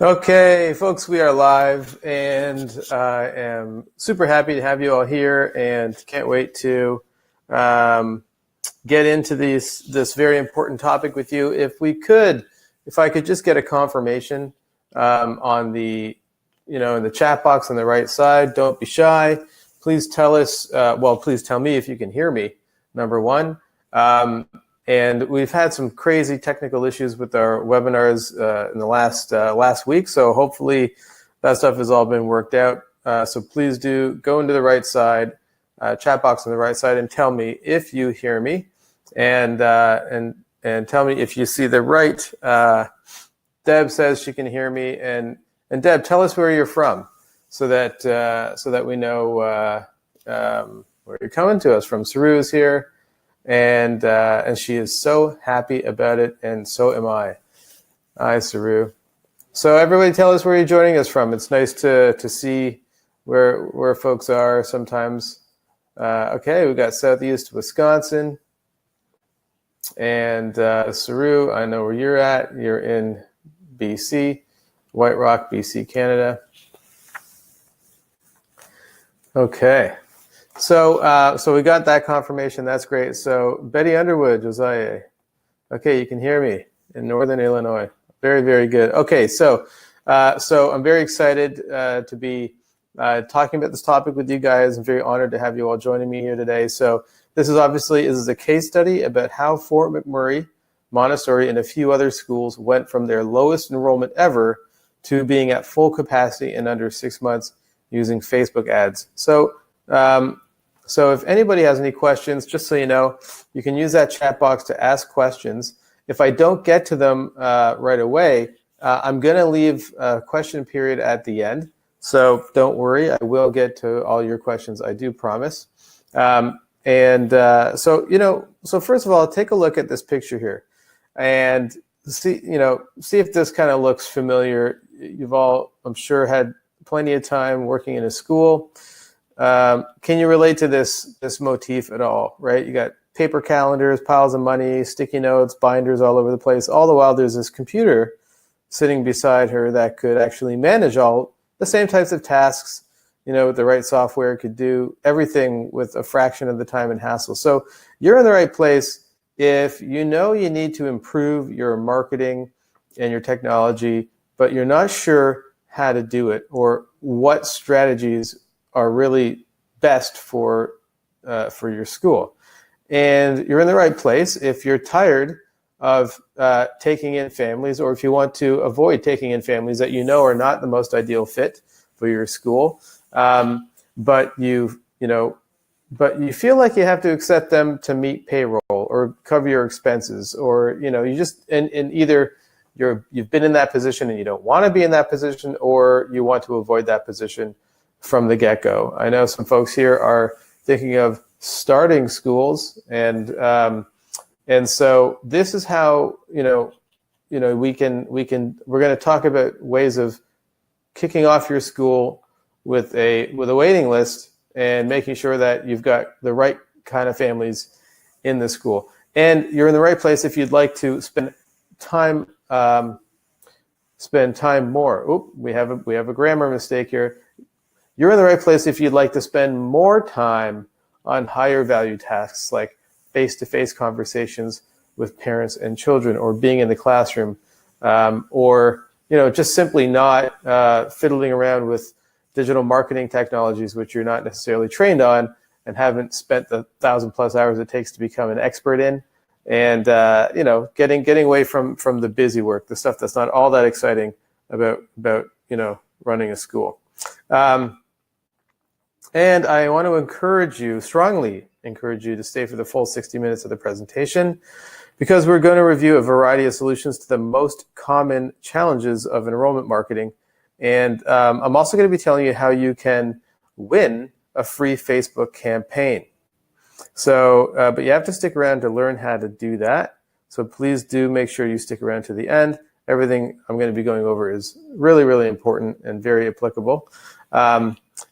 Okay, folks, we are live, and I am super happy to have you all here, and can't wait to get into this very important topic with you. If I could just get a confirmation on the, in the chat box on the right side. Don't be shy. Please tell us. Please tell me if you can hear me. Number one. And we've had some crazy technical issues with our webinars in the last week, so hopefully that stuff has all been worked out. So please do go into the right side, chat box on the right side, and tell me if you hear me, and tell me if you see the right. Deb says she can hear me, and Deb, tell us where you're from, so that we know where you're coming to us from. Saru is here. And she is so happy about it, and so am I. Hi, Saru. So everybody, tell us where you're joining us from. It's nice to see where folks are sometimes. Okay, we got Southeast Wisconsin, and Saru, I know where you're at. You're in BC, White Rock, BC, Canada. Okay. So we got that confirmation. That's great. So Betty Underwood, Josiah. Okay, you can hear me in Northern Illinois. Very, very good. Okay, so I'm very excited to be talking about this topic with you guys. I'm very honored to have you all joining me here today. So this is a case study about how Fort McMurray, Montessori, and a few other schools went from their lowest enrollment ever to being at full capacity in under 6 months using Facebook ads. So if anybody has any questions, just so you know, you can use that chat box to ask questions. If I don't get to them right away, I'm going to leave a question period at the end. So don't worry, I will get to all your questions, I do promise. So first of all, take a look at this picture here and see if this kind of looks familiar. You've all, I'm sure, had plenty of time working in a school. Can you relate to this motif at all, right? You got paper calendars, piles of money, sticky notes, binders all over the place. All the while there's this computer sitting beside her that could actually manage all the same types of tasks, with the right software, could do everything with a fraction of the time and hassle. So you're in the right place if you know you need to improve your marketing and your technology, but you're not sure how to do it or what strategies are really best for your school. And you're in the right place if you're tired of taking in families, or if you want to avoid taking in families that you know are not the most ideal fit for your school, but you feel like you have to accept them to meet payroll or cover your expenses, or you just and either you've been in that position and you don't want to be in that position, or you want to avoid that position from the get-go. I know some folks here are thinking of starting schools, and so this is how we're going to talk about ways of kicking off your school with a waiting list and making sure that you've got the right kind of families in the school. And you're in the right place if you'd like to spend time more. Oop, we have a grammar mistake here. You're in the right place if you'd like to spend more time on higher value tasks like face-to-face conversations with parents and children, or being in the classroom, or just simply not fiddling around with digital marketing technologies, which you're not necessarily trained on and haven't spent the 1,000+ hours it takes to become an expert in, and getting away from the busy work, the stuff that's not all that exciting about running a school. And I want to strongly encourage you to stay for the full 60 minutes of the presentation, because we're going to review a variety of solutions to the most common challenges of enrollment marketing. And I'm also going to be telling you how you can win a free Facebook campaign. So, but you have to stick around to learn how to do that. So please do make sure you stick around to the end. Everything I'm going to be going over is really, really important and very applicable.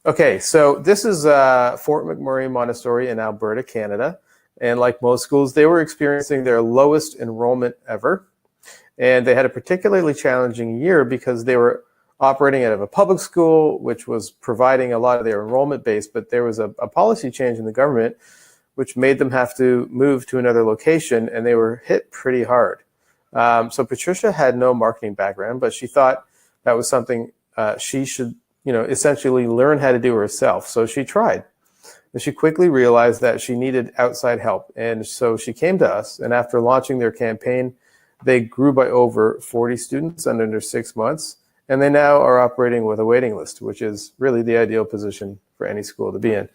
Okay, so this is Fort McMurray Montessori in Alberta, Canada. And like most schools, they were experiencing their lowest enrollment ever. And they had a particularly challenging year because they were operating out of a public school, which was providing a lot of their enrollment base, but there was a policy change in the government which made them have to move to another location, and they were hit pretty hard. So Patricia had no marketing background, but she thought that was something she should, essentially learn how to do herself. So she tried. And she quickly realized that she needed outside help. And so she came to us, and after launching their campaign, they grew by over 40 students under 6 months. And they now are operating with a waiting list, which is really the ideal position for any school to be in.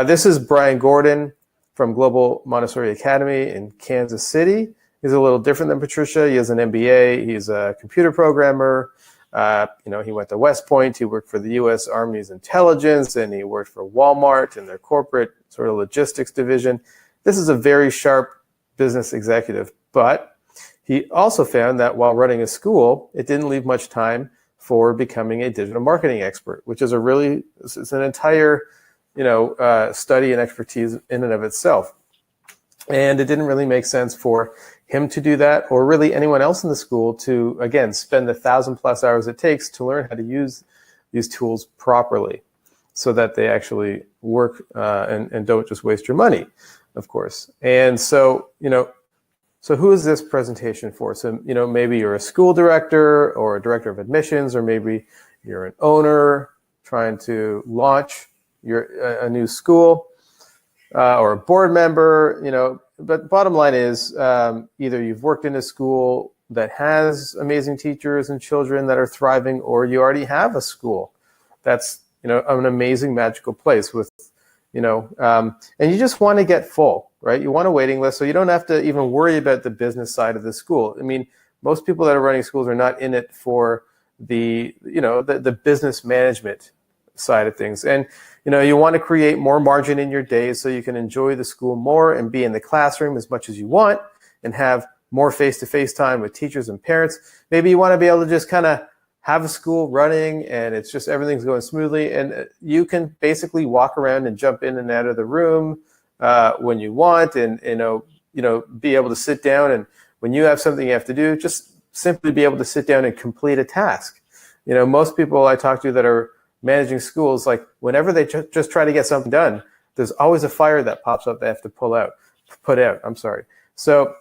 This is Brian Gordon from Global Montessori Academy in Kansas City. He's a little different than Patricia. He has an MBA. He's a computer programmer. He went to West Point. He worked for the U.S. Army's intelligence, and he worked for Walmart in their corporate sort of logistics division. This is a very sharp business executive, but he also found that while running a school, it didn't leave much time for becoming a digital marketing expert, which is it's an entire, study and expertise in and of itself. And it didn't really make sense for him to do that, or really anyone else in the school to, again, spend the 1,000+ hours it takes to learn how to use these tools properly so that they actually work and don't just waste your money, of course. And so, so who is this presentation for? So, maybe you're a school director or a director of admissions, or maybe you're an owner trying to launch a new school, or a board member, but bottom line is either you've worked in a school that has amazing teachers and children that are thriving, or you already have a school that's, an amazing magical place with, and you just want to get full, right? You want a waiting list, so you don't have to even worry about the business side of the school. I mean, most people that are running schools are not in it for the business management side of things. And, you want to create more margin in your days so you can enjoy the school more and be in the classroom as much as you want and have more face-to-face time with teachers and parents. Maybe you want to be able to just kind of have a school running and it's just everything's going smoothly, and you can basically walk around and jump in and out of the room when you want, and be able to sit down, and when you have something you have to do, just simply be able to sit down and complete a task. Most people I talk to that are managing schools, like whenever they just try to get something done, there's always a fire that pops up they have to put out. So,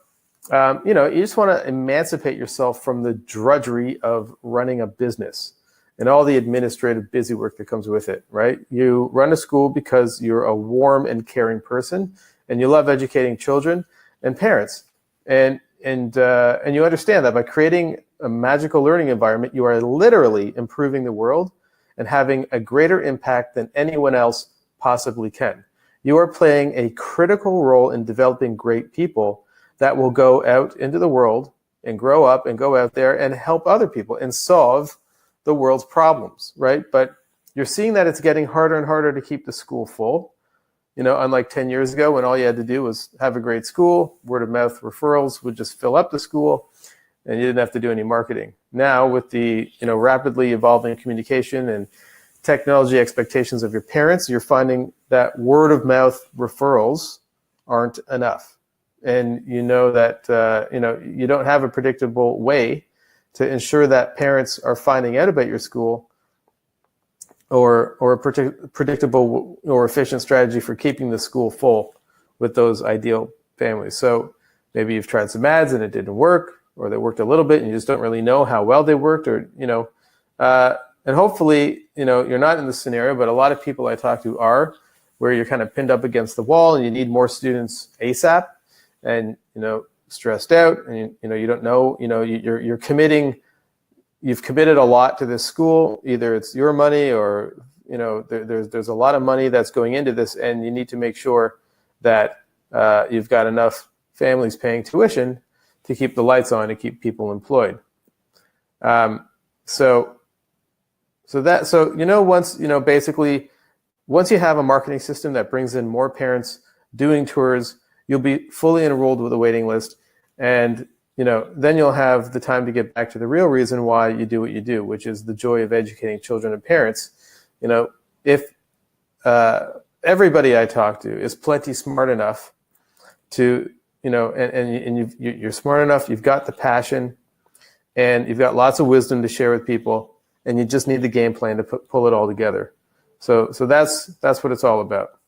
you just want to emancipate yourself from the drudgery of running a business and all the administrative busy work that comes with it, right? You run a school because you're a warm and caring person, and you love educating children and parents, and you understand that by creating a magical learning environment, you are literally improving the world and having a greater impact than anyone else possibly can. You are playing a critical role in developing great people that will go out into the world and grow up and go out there and help other people and solve the world's problems, right? But you're seeing that it's getting harder and harder to keep the school full. Unlike 10 years ago when all you had to do was have a great school, word of mouth referrals would just fill up the school, and you didn't have to do any marketing. Now, with the rapidly evolving communication and technology expectations of your parents, you're finding that word of mouth referrals aren't enough, and that you don't have a predictable way to ensure that parents are finding out about your school, or a predictable or efficient strategy for keeping the school full with those ideal families. So maybe you've tried some ads and it didn't work, or they worked a little bit and you just don't really know how well they worked, or, and hopefully, you're not in this scenario, but a lot of people I talk to are, where you're kind of pinned up against the wall and you need more students ASAP, and, stressed out, and, you don't know, you're committing, you've committed a lot to this school. Either it's your money or, there's a lot of money that's going into this, and you need to make sure that you've got enough families paying tuition to keep the lights on, to keep people employed. Basically, once you have a marketing system that brings in more parents doing tours, you'll be fully enrolled with a waiting list, and then you'll have the time to get back to the real reason why you do what you do, which is the joy of educating children and parents. If everybody I talk to is plenty smart enough to you're smart enough, you've got the passion, and you've got lots of wisdom to share with people, and you just need the game plan to pull it all together. So that's what it's all about.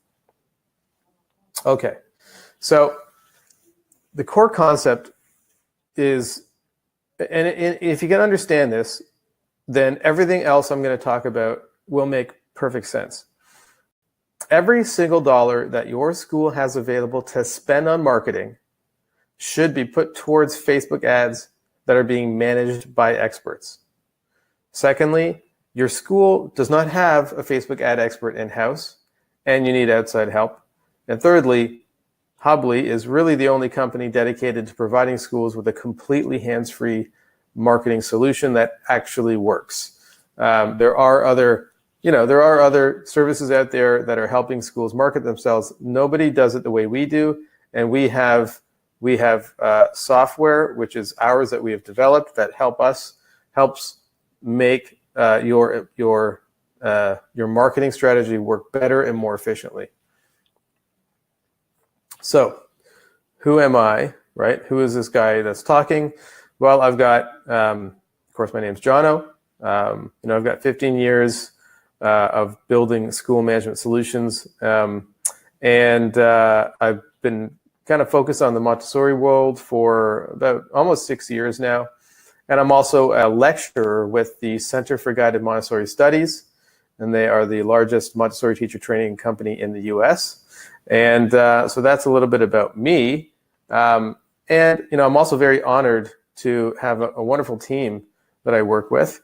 Okay, so the core concept is, and if you can understand this, then everything else I'm going to talk about will make perfect sense. Every single dollar that your school has available to spend on marketing should be put towards Facebook ads that are being managed by experts. Secondly, your school does not have a Facebook ad expert in-house, and you need outside help. And thirdly, Hubly is really the only company dedicated to providing schools with a completely hands-free marketing solution that actually works. There are other services out there that are helping schools market themselves. Nobody does it the way we do, and we have software, which is ours, that we have developed, that helps make your marketing strategy work better and more efficiently. So, who am I, right? Who is this guy that's talking? Well, I've got, of course, my name's Jono. I've got 15 years of building school management solutions, and I've been kind of focused on the Montessori world for about almost 6 years now. And I'm also a lecturer with the Center for Guided Montessori Studies, and they are the largest Montessori teacher training company in the US. And so that's a little bit about me. And I'm also very honored to have a wonderful team that I work with.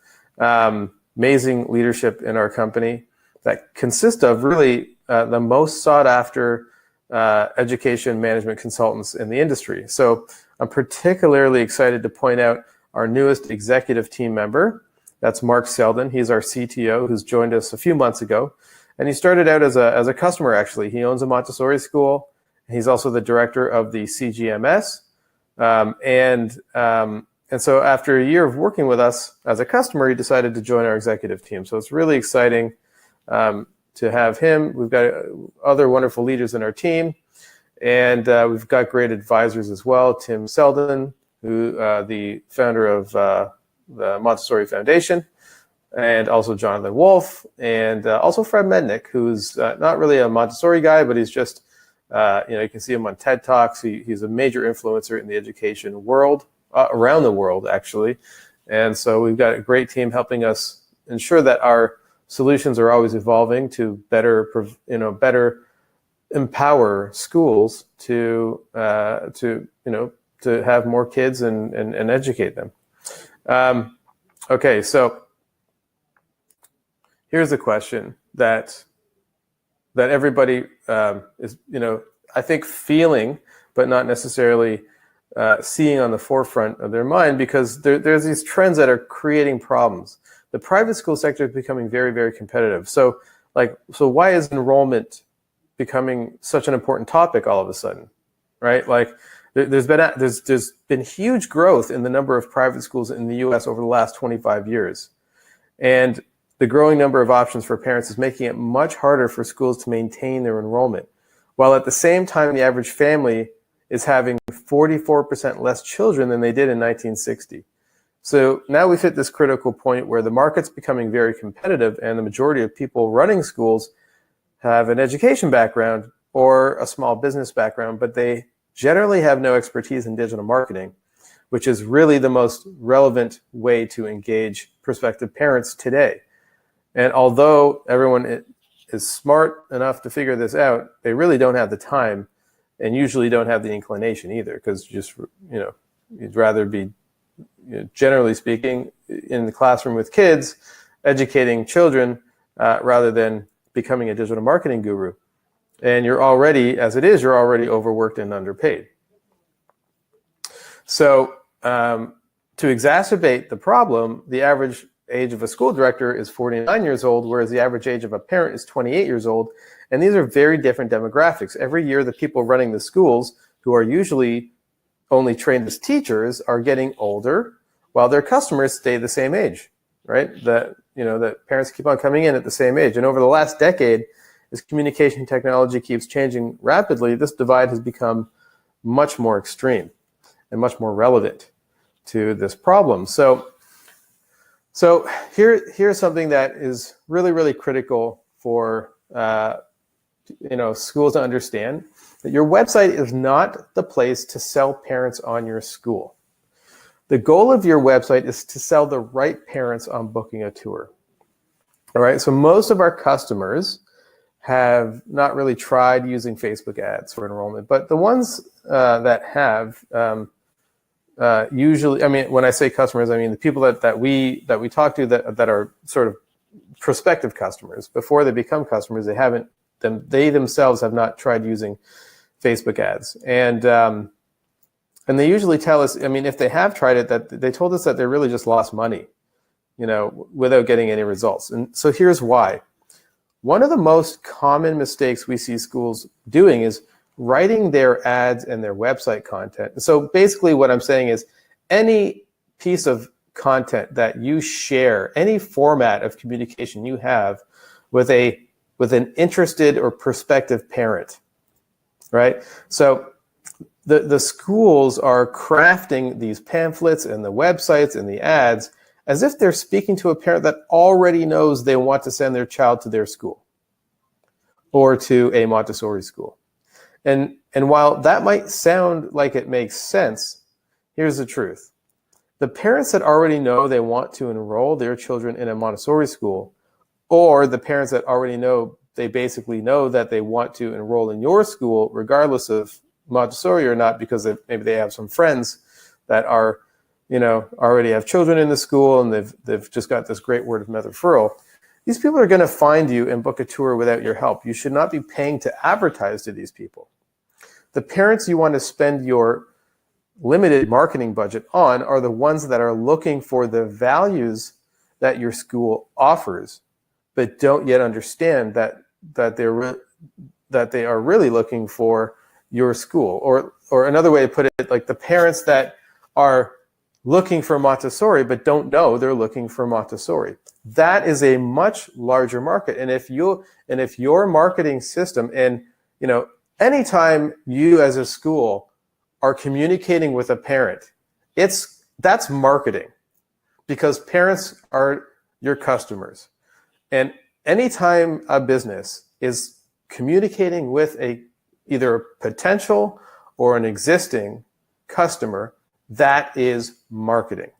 Amazing leadership in our company that consists of really the most sought after education management consultants in the industry. So I'm particularly excited to point out our newest executive team member. That's Mark Selden. He's our CTO, who's joined us a few months ago. And he started out as a customer, actually. He owns a Montessori school. He's also the director of the CGMS. And so after a year of working with us as a customer, he decided to join our executive team. So it's really exciting to have him. We've got other wonderful leaders in our team. And we've got great advisors as well. Tim Selden, who the founder of the Montessori Foundation, and also Jonathan Wolf, and also Fred Mednick, who's not really a Montessori guy, but he's just, you can see him on TED Talks. He's a major influencer in the education world, around the world, actually. And so we've got a great team helping us ensure that our solutions are always evolving to better empower schools to have more kids and educate them. Okay, so here's a question that everybody is, I think feeling, but not necessarily seeing on the forefront of their mind, because there's these trends that are creating problems. The private school sector is becoming very, very competitive. So why is enrollment becoming such an important topic all of a sudden, right? Like there's been huge growth in the number of private schools in the U.S. over the last 25 years, and the growing number of options for parents is making it much harder for schools to maintain their enrollment, while at the same time the average family is having 44% less children than they did in 1960. So now we've hit this critical point where the market's becoming very competitive, and the majority of people running schools have an education background or a small business background, but they generally have no expertise in digital marketing, which is really the most relevant way to engage prospective parents today. And although everyone is smart enough to figure this out, they really don't have the time, and usually don't have the inclination either, because you'd rather be, generally speaking, in the classroom with kids, educating children, rather than becoming a digital marketing guru. And you're already overworked and underpaid. So to exacerbate the problem, the average age of a school director is 49 years old, whereas the average age of a parent is 28 years old. And these are very different demographics. Every year, the people running the schools, who are usually only trained as teachers, are getting older, while their customers stay the same age, right? That parents keep on coming in at the same age. And over the last decade, as communication technology keeps changing rapidly, this divide has become much more extreme and much more relevant to this problem. So here's something that is really, really critical for schools to understand, that your website is not the place to sell parents on your school. The goal of your website is to sell the right parents on booking a tour. All right, so most of our customers have not really tried using Facebook ads for enrollment, but the ones that have, usually, I mean, when I say customers, I mean the people that we talk to that are sort of prospective customers. Before they become customers, they themselves have not tried using Facebook ads, and they usually tell us, I mean, if they have tried it, that they told us that they really just lost money, without getting any results. And so here's why. One of the most common mistakes we see schools doing is writing their ads and their website content. So basically what I'm saying is, any piece of content that you share, any format of communication you have with an interested or prospective parent, right? So the schools are crafting these pamphlets and the websites and the ads as if they're speaking to a parent that already knows they want to send their child to their school or to a Montessori school. And while that might sound like it makes sense, here's the truth. The parents that already know they want to enroll their children in a Montessori school, or the parents that already know, they basically know that they want to enroll in your school regardless of Montessori or not, because maybe they have some friends that are, already have children in the school, and they've just got this great word of mouth referral. These people are going to find you and book a tour without your help. You should not be paying to advertise to these people. The parents you want to spend your limited marketing budget on are the ones that are looking for the values that your school offers, but don't yet understand that they are really looking for your school. Or another way to put it, like the parents that are looking for Montessori but don't know they're looking for Montessori. That is a much larger market. And if your marketing system, and anytime you as a school are communicating with a parent, that's marketing, because parents are your customers. And anytime a business is communicating with either a potential or an existing customer, that is marketing.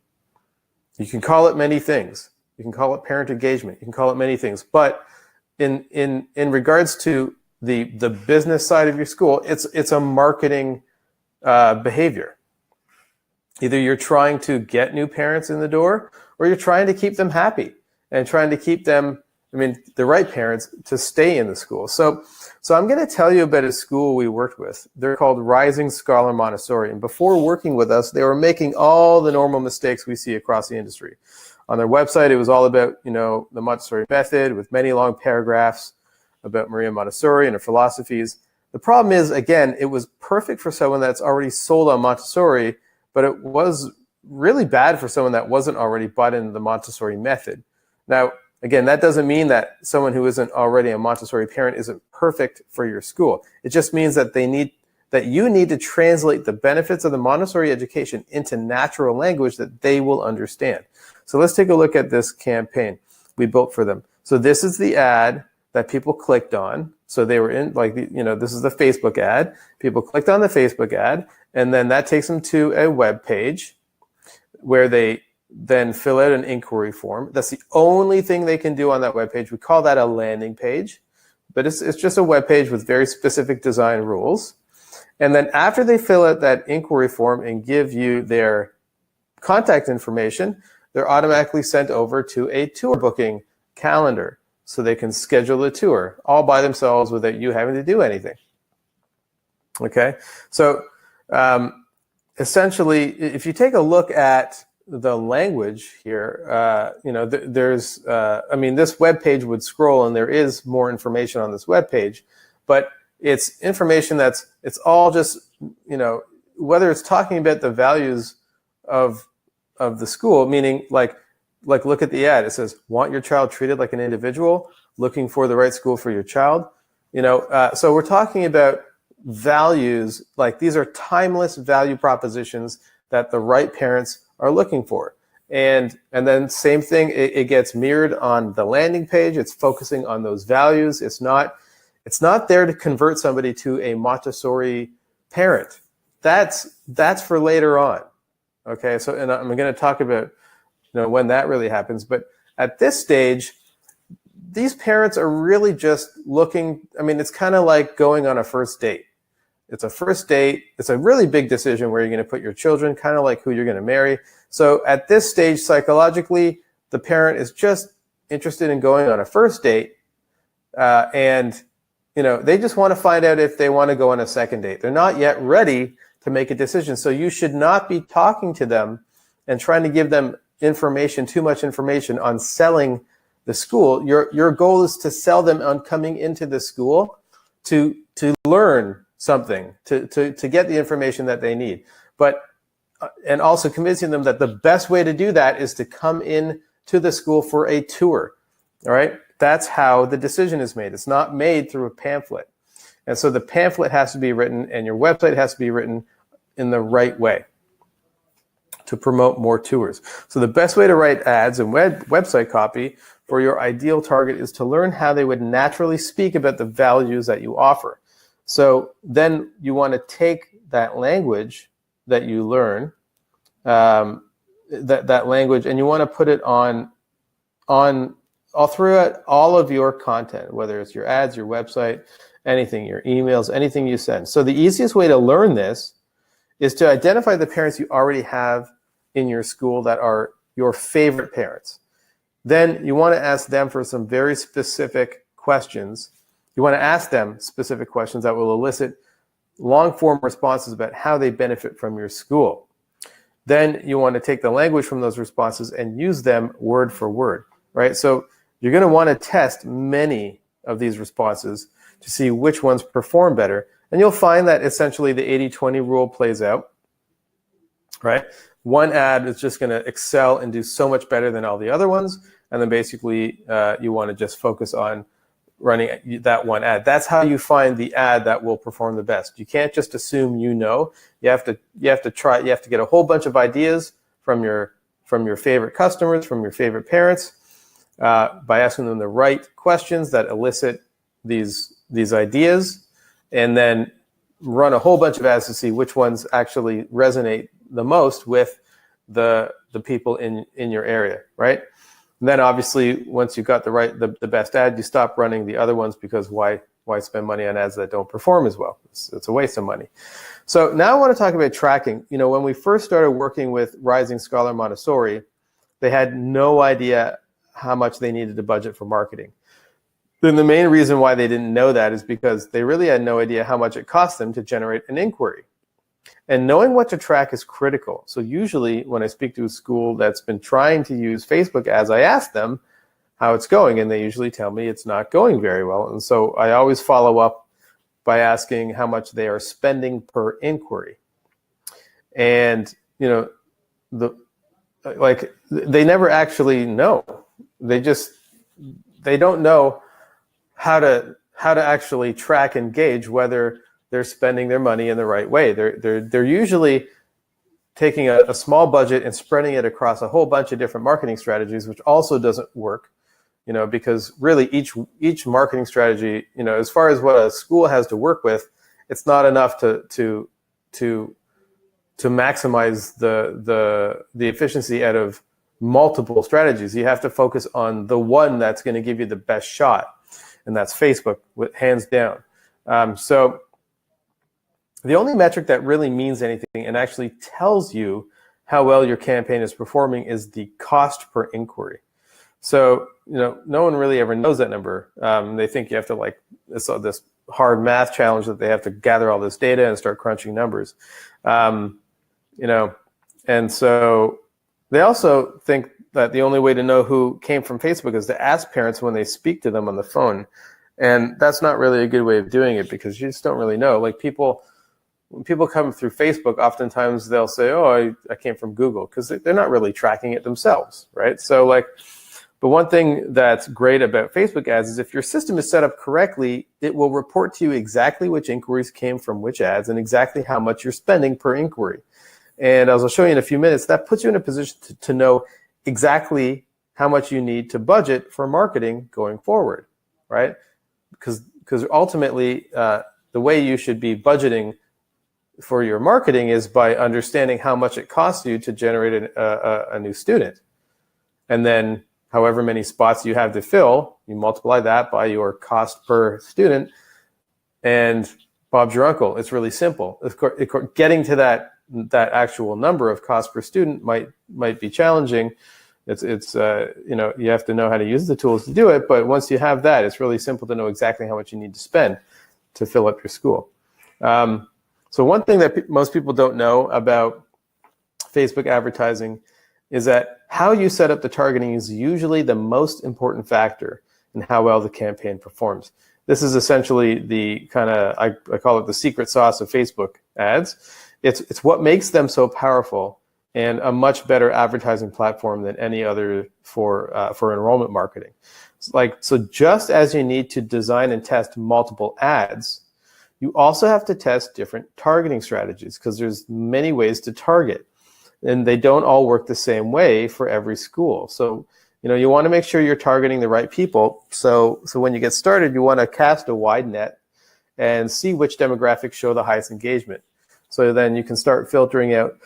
You can call it many things. You can call it parent engagement. You can call it many things. But in regards to the business side of your school, it's a marketing behavior. Either you're trying to get new parents in the door, or you're trying to keep them happy and trying to keep them, the right parents, to stay in the school. So I'm going to tell you about a school we worked with. They're called Rising Scholar Montessori. And before working with us, they were making all the normal mistakes we see across the industry. On their website, it was all about, the Montessori method, with many long paragraphs about Maria Montessori and her philosophies. The problem is, again, it was perfect for someone that's already sold on Montessori, but it was really bad for someone that wasn't already bought into the Montessori method. Now, again, that doesn't mean that someone who isn't already a Montessori parent isn't perfect for your school. It just means that you need to translate the benefits of the Montessori education into natural language that they will understand. So let's take a look at this campaign we built for them. So this is the ad that people clicked on. So they were in, this is the Facebook ad. People clicked on the Facebook ad, and then that takes them to a web page where they then fill out an inquiry form. That's the only thing they can do on that web page. We call that a landing page, but it's just a web page with very specific design rules. And then after they fill out that inquiry form and give you their contact information, they're automatically sent over to a tour booking calendar, so they can schedule a tour all by themselves without you having to do anything. Okay, so essentially, if you take a look at the language here, there's, this web page would scroll, and there is more information on this web page, but it's information it's all just, whether it's talking about the values of the school, meaning like look at the ad. It says, want your child treated like an individual, looking for the right school for your child. So we're talking about values, like these are timeless value propositions that the right parents are looking for. And then same thing, it gets mirrored on the landing page. It's focusing on those values. It's not there to convert somebody to a Montessori parent. That's for later on. Okay, so and I'm going to talk about when that really happens. But at this stage, these parents are really just looking. I mean, it's kind of like going on a first date. It's a first date. It's a really big decision where you're going to put your children, kind of like who you're going to marry. So at this stage, psychologically, the parent is just interested in going on a first date, and they just want to find out if they want to go on a second date. They're not yet ready to make a decision. So you should not be talking to them and trying to give them information, too much information on selling the school. Your goal is to sell them on coming into the school to learn something, to get the information that they need. But and also convincing them that the best way to do that is to come in to the school for a tour. All right? That's how the decision is made. It's not made through a pamphlet. And so the pamphlet has to be written and your website has to be written in the right way to promote more tours. So the best way to write ads and website copy for your ideal target is to learn how they would naturally speak about the values that you offer. So then you want to take that language that you learn, that language, and you want to put it on all throughout all of your content, whether it's your ads, your website, anything, your emails, anything you send. So the easiest way to learn this is to identify the parents you already have in your school that are your favorite parents. Then you want to ask them for some very specific questions. You want to ask them specific questions that will elicit long-form responses about how they benefit from your school. Then you want to take the language from those responses and use them word for word, right? So you're going to want to test many of these responses to see which ones perform better. And you'll find that essentially the 80-20 rule plays out, right? One ad is just going to excel and do so much better than all the other ones. And then basically you want to just focus on running that one ad. That's how you find the ad that will perform the best. You can't just assume you know. You have to get a whole bunch of ideas from your favorite customers, from your favorite parents, by asking them the right questions that elicit these ideas, and then run a whole bunch of ads to see which ones actually resonate the most with the people in your area, right? And then obviously, once you've got the best ad, you stop running the other ones, because why spend money on ads that don't perform as well? It's a waste of money. So now I want to talk about tracking. When we first started working with Rising Scholar Montessori, they had no idea how much they needed to budget for marketing. Then the main reason why they didn't know that is because they really had no idea how much it cost them to generate an inquiry. And knowing what to track is critical. So usually when I speak to a school that's been trying to use Facebook ads, I ask them how it's going, and they usually tell me it's not going very well. And so I always follow up by asking how much they are spending per inquiry. And they never actually know. They don't know how to actually track and gauge whether they're spending their money in the right way. They're usually taking a small budget and spreading it across a whole bunch of different marketing strategies, which also doesn't work, because really each marketing strategy, as far as what a school has to work with, it's not enough to maximize the efficiency out of multiple strategies. You have to focus on the one that's going to give you the best shot, and that's Facebook, hands down. So the only metric that really means anything and actually tells you how well your campaign is performing is the cost per inquiry. So, no one really ever knows that number. They think you have to this hard math challenge that they have to gather all this data and start crunching numbers. And so they also think that the only way to know who came from Facebook is to ask parents when they speak to them on the phone. And that's not really a good way of doing it, because you just don't really know. When people come through Facebook, oftentimes they'll say, oh, I came from Google, because they're not really tracking it themselves, right? So But one thing that's great about Facebook ads is if your system is set up correctly, it will report to you exactly which inquiries came from which ads and exactly how much you're spending per inquiry. And as I'll show you in a few minutes, that puts you in a position to know exactly how much you need to budget for marketing going forward, right? Because ultimately, the way you should be budgeting for your marketing is by understanding how much it costs you to generate a new student. And then however many spots you have to fill, you multiply that by your cost per student, and Bob's your uncle. It's really simple. Getting to that actual number of cost per student might be challenging. It's you have to know how to use the tools to do it, but once you have that, it's really simple to know exactly how much you need to spend to fill up your school. So one thing that most people don't know about Facebook advertising is that how you set up the targeting is usually the most important factor in how well the campaign performs. This is essentially the kind of, I call it the secret sauce of Facebook ads. It's what makes them so powerful and a much better advertising platform than any other for enrollment marketing. So just as you need to design and test multiple ads, you also have to test different targeting strategies because there's many ways to target, and they don't all work the same way for every school. So you want to make sure you're targeting the right people. So when you get started, you want to cast a wide net and see which demographics show the highest engagement. So then you can start filtering out,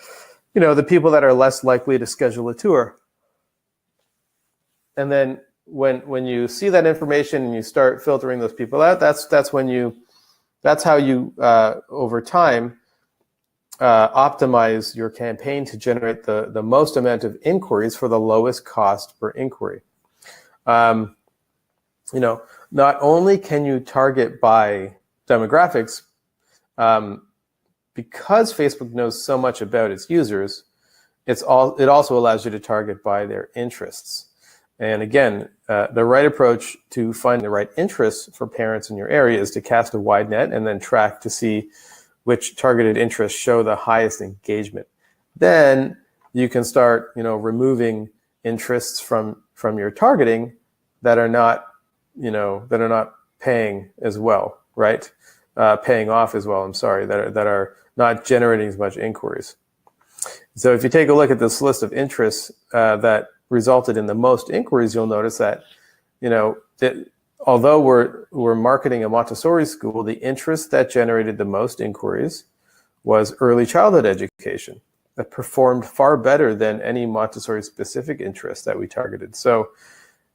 the people that are less likely to schedule a tour. And then when you see that information and you start filtering those people out, that's how you over time optimize your campaign to generate the most amount of inquiries for the lowest cost per inquiry. Not only can you target by demographics, because Facebook knows so much about its users, it also allows you to target by their interests. And again, the right approach to finding the right interests for parents in your area is to cast a wide net and then track to see which targeted interests show the highest engagement. Then you can start, removing interests from your targeting that are not, paying as well, right? Paying off as well. I'm sorry, that are not generating as much inquiries. So if you take a look at this list of interests that resulted in the most inquiries, you'll notice that, although we're marketing a Montessori school, the interest that generated the most inquiries was early childhood education. That performed far better than any Montessori specific interest that we targeted. So,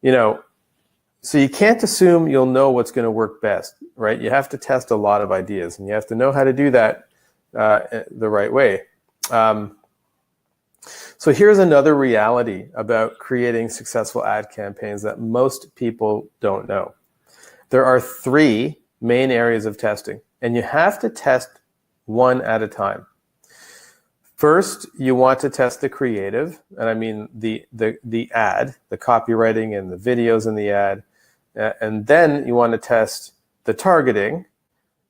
so you can't assume you'll know what's going to work best, right? You have to test a lot of ideas, and you have to know how to do that the right way. So here's another reality about creating successful ad campaigns that most people don't know. There are 3 main areas of testing, and you have to test one at a time. First, you want to test the creative, and I mean the ad, the copywriting and the videos in the ad, and then you want to test the targeting,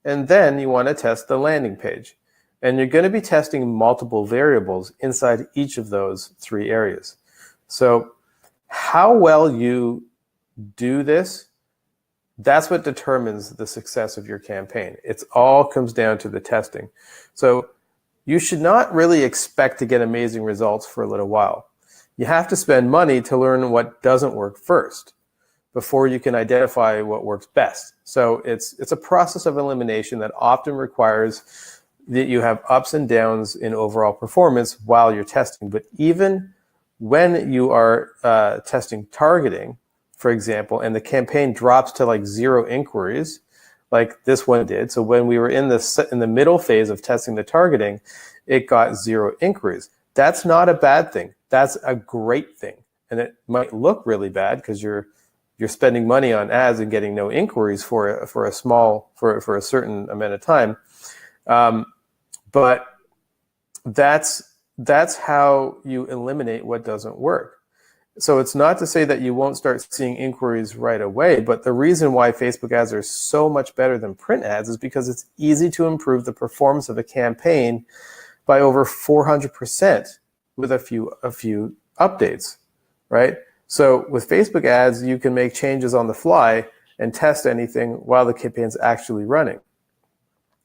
and then you want to test the landing page. And you're going to be testing multiple variables inside each of those 3 areas. So how well you do this, that's what determines the success of your campaign. It all comes down to the testing. So you should not really expect to get amazing results for a little while. You have to spend money to learn what doesn't work first before you can identify what works best. So it's a process of elimination that often requires that you have ups and downs in overall performance while you're testing. But even when you are testing targeting, for example, and the campaign drops to like 0 inquiries, like this one did. So when we were in the middle phase of testing the targeting, it got 0 inquiries. That's not a bad thing. That's a great thing. And it might look really bad because you're spending money on ads and getting no inquiries for a certain amount of time. But that's how you eliminate what doesn't work. So it's not to say that you won't start seeing inquiries right away, but the reason why Facebook ads are so much better than print ads is because it's easy to improve the performance of a campaign by over 400% with a few updates, right? So with Facebook ads, you can make changes on the fly and test anything while the campaign's actually running.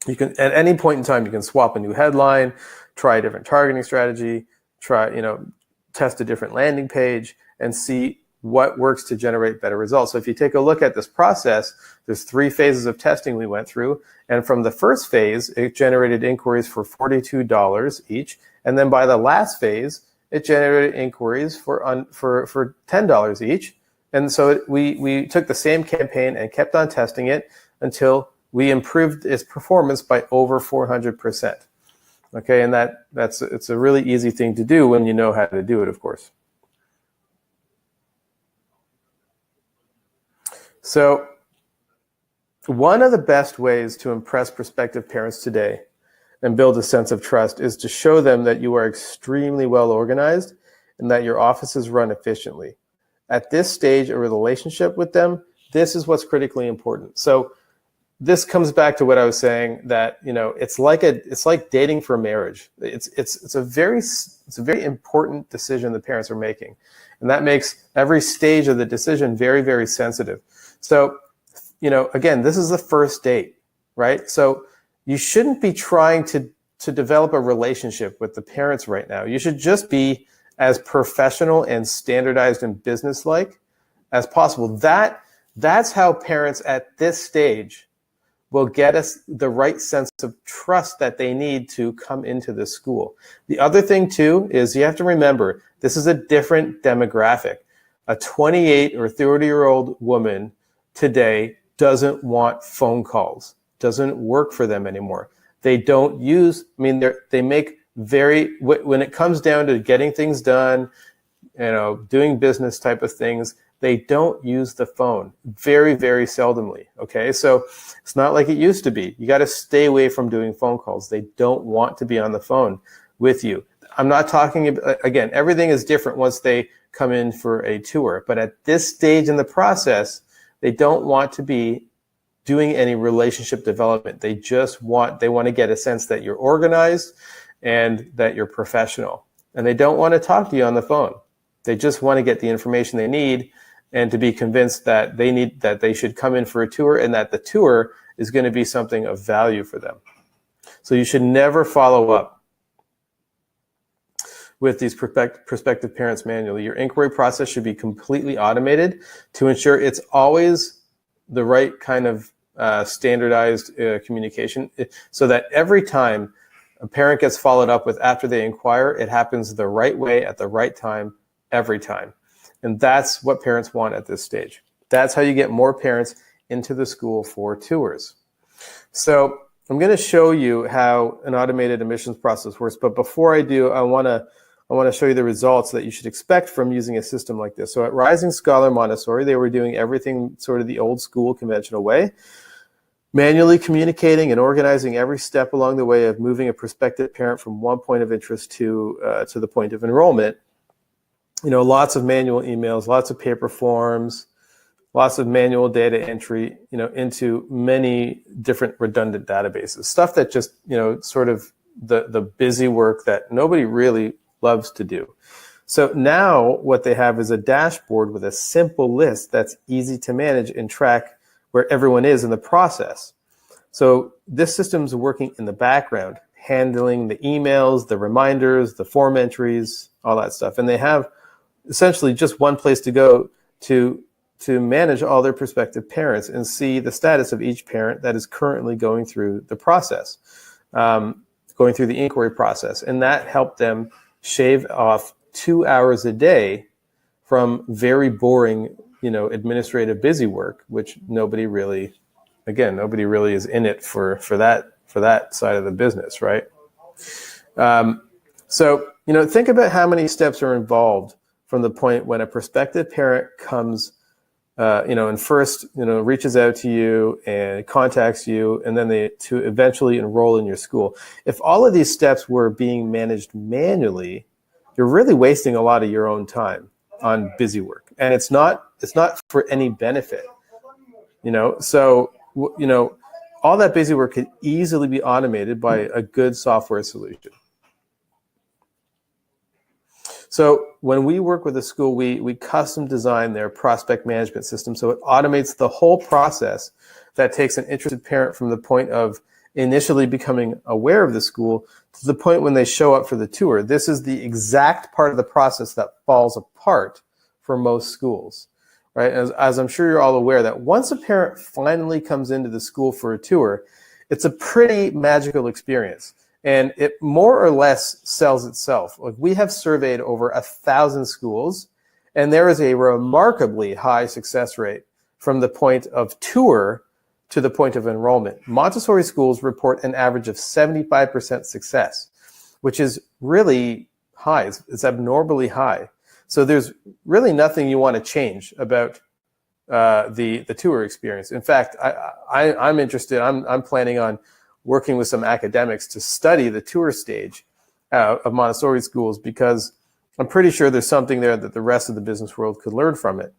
You can, at any point in time, you can swap a new headline, try a different targeting strategy, test a different landing page, and see what works to generate better results. So if you take a look at this process, there's 3 phases of testing we went through. And from the first phase, it generated inquiries for $42 each. And then by the last phase, it generated inquiries for $10 each. And so we took the same campaign and kept on testing it until we improved its performance by over 400%. Okay, and it's a really easy thing to do when you know how to do it, of course. So one of the best ways to impress prospective parents today and build a sense of trust is to show them that you are extremely well organized and that your offices run efficiently. At this stage of a relationship with them, this is what's critically important. So this comes back to what I was saying, that it's like dating for marriage. It's a very important decision the parents are making, and that makes every stage of the decision very, very sensitive. So, again, this is the first date, right? So you shouldn't be trying to develop a relationship with the parents right now. You should just be as professional and standardized and businesslike as possible. That's how parents at this stage will get us the right sense of trust that they need to come into the school. The other thing too is you have to remember, this is a different demographic. A 28 or 30-year-old woman today doesn't want phone calls, doesn't work for them anymore. They don't use, they make when it comes down to getting things done, doing business type of things, they don't use the phone very, very seldomly. Okay, so it's not like it used to be. You got to stay away from doing phone calls. They don't want to be on the phone with you. I'm not talking, again, everything is different once they come in for a tour, but at this stage in the process, they don't want to be doing any relationship development. They want to get a sense that you're organized and that you're professional. And they don't want to talk to you on the phone. They just want to get the information they need and to be convinced that they should come in for a tour and that the tour is going to be something of value for them. So you should never follow up with these prospective parents manually. Your inquiry process should be completely automated to ensure it's always the right kind of standardized communication, so that every time a parent gets followed up with after they inquire, it happens the right way at the right time every time. And that's what parents want at this stage. That's how you get more parents into the school for tours. So I'm going to show you how an automated admissions process works. But before I do, I want to show you the results that you should expect from using a system like this. So at Rising Scholar Montessori, they were doing everything sort of the old school conventional way, manually communicating and organizing every step along the way of moving a prospective parent from one point of interest to the point of enrollment. Lots of manual emails, lots of paper forms, lots of manual data entry, into many different redundant databases. Stuff that just, sort of the busy work that nobody really loves to do. So now what they have is a dashboard with a simple list that's easy to manage and track where everyone is in the process. So this system's working in the background, handling the emails, the reminders, the form entries, all that stuff. And they have essentially just one place to go to manage all their prospective parents and see the status of each parent that is currently going through the process, going through the inquiry process. And that helped them shave off 2 hours a day from very boring, administrative busy work, which nobody really is in it for that side of the business, right? So think about how many steps are involved from the point when a prospective parent comes, and first, reaches out to you and contacts you, and then to eventually enroll in your school. If all of these steps were being managed manually, you're really wasting a lot of your own time on busy work, and it's not for any benefit. So all that busy work could easily be automated by a good software solution. So when we work with a school, we custom design their prospect management system so it automates the whole process that takes an interested parent from the point of initially becoming aware of the school to the point when they show up for the tour. This is the exact part of the process that falls apart for most schools, right? As I'm sure you're all aware, that once a parent finally comes into the school for a tour, it's a pretty magical experience. And it more or less sells itself. Like, we have surveyed over 1,000 schools, and there is a remarkably high success rate from the point of tour to the point of enrollment. Montessori schools report an average of 75% success, which is really high. It's abnormally high. So there's really nothing you want to change about the tour experience. In fact, I'm interested. I'm planning on working with some academics to study the tour stage of Montessori schools, because I'm pretty sure there's something there that the rest of the business world could learn from it.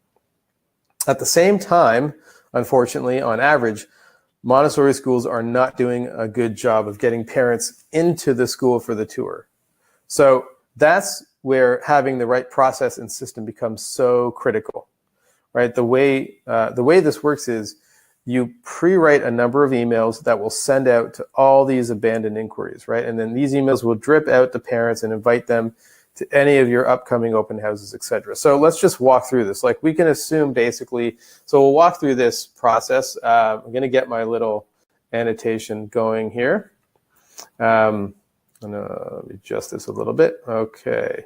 At the same time, unfortunately, on average, Montessori schools are not doing a good job of getting parents into the school for the tour. So that's where having the right process and system becomes so critical, right? The way this works is you pre-write a number of emails that will send out to all these abandoned inquiries, right? And then these emails will drip out to parents and invite them to any of your upcoming open houses, etc. So let's just walk through this. Like, we can assume basically, so we'll walk through this process. I'm going to get my little annotation going here. Let me adjust this a little bit. Okay.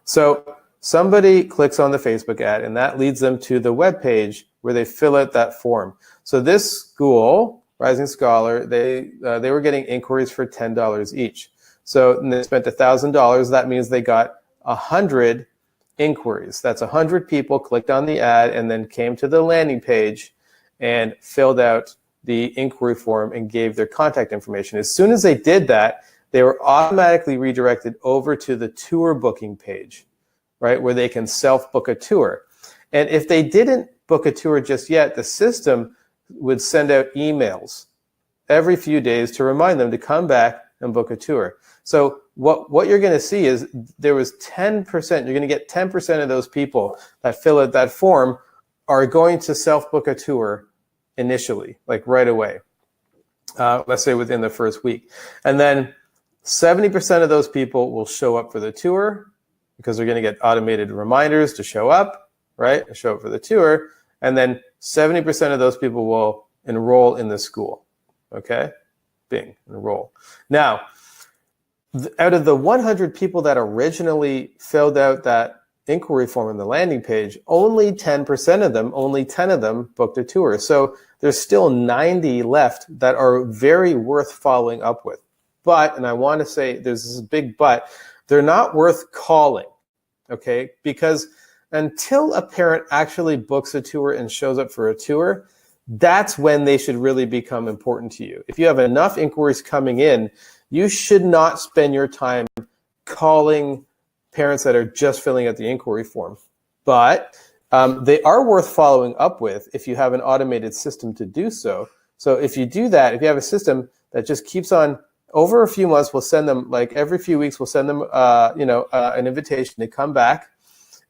So somebody clicks on the Facebook ad, and that leads them to the web page where they fill out that form. So this school, Rising Scholar, they were getting inquiries for $10 each. So they spent $1,000. That means they got 100 inquiries. That's 100 people clicked on the ad and then came to the landing page and filled out the inquiry form and gave their contact information. As soon as they did that, they were automatically redirected over to the tour booking page, right, where they can self-book a tour. And if they didn't book a tour just yet, the system would send out emails every few days to remind them to come back and book a tour. So what you're going to see is there was 10%, you're going to get 10% of those people that fill out that form are going to self-book a tour initially, like right away, let's say within the first week. And then 70% of those people will show up for the tour because they're going to get automated reminders to show up, right? Show up for the tour. And then 70% of those people will enroll in the school, okay? Bing, enroll. Now, out of the 100 people that originally filled out that inquiry form on the landing page, only 10% of them, only 10 of them booked a tour. So there's still 90 left that are very worth following up with. But, and I want to say there's this big but, they're not worth calling, okay? Because until a parent actually books a tour and shows up for a tour, that's when they should really become important to you. If you have enough inquiries coming in, you should not spend your time calling parents that are just filling out the inquiry form. But they are worth following up with if you have an automated system to do so. So if you do that, if you have a system that just keeps on, over a few months, we'll send them, like every few weeks, we'll send them an invitation to come back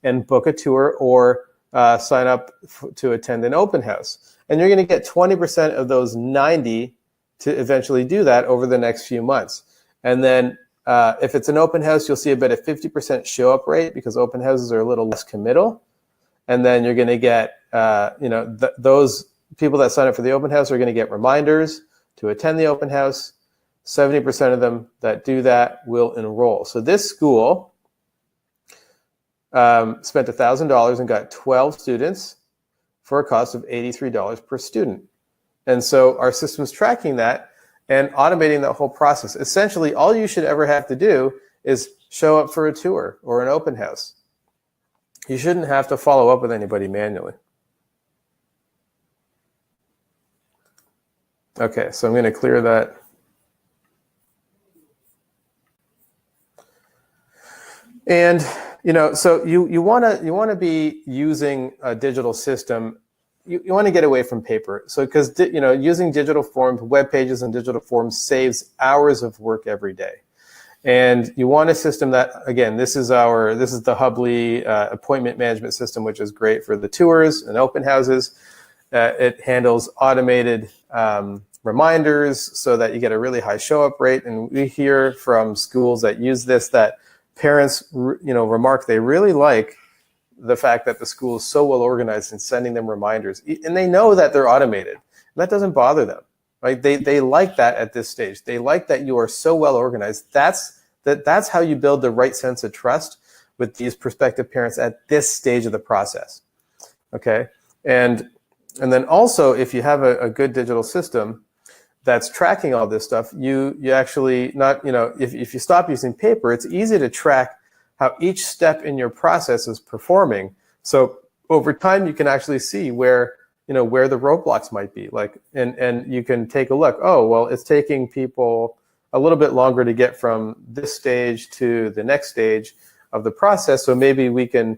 and book a tour or sign up to attend an open house. And you're going to get 20% of those 90 to eventually do that over the next few months. And then if it's an open house, you'll see about a 50% show up rate because open houses are a little less committal. And then you're going to get, those people that sign up for the open house are going to get reminders to attend the open house. 70% of them that do that will enroll. So this school spent $1,000 and got 12 students for a cost of $83 per student. And so our system's tracking that and automating that whole process. Essentially, all you should ever have to do is show up for a tour or an open house. You shouldn't have to follow up with anybody manually. Okay, so I'm going to clear that. And so you want to be using a digital system. You want to get away from paper. So because using digital forms, web pages and digital forms saves hours of work every day. And you want a system that, again, this is the Hubley appointment management system, which is great for the tours and open houses. It handles automated reminders so that you get a really high show-up rate. And we hear from schools that use this that parents, remark they really like the fact that the school is so well organized in sending them reminders, and they know that they're automated. And that doesn't bother them, right? They like that at this stage. They like that you are so well organized. That's how you build the right sense of trust with these prospective parents at this stage of the process. Okay, and then also, if you have a good digital system that's tracking all this stuff, you actually not, if you stop using paper, it's easy to track how each step in your process is performing. So over time, you can actually see where the roadblocks might be. And you can take a look. Oh, well, it's taking people a little bit longer to get from this stage to the next stage of the process. So maybe we can,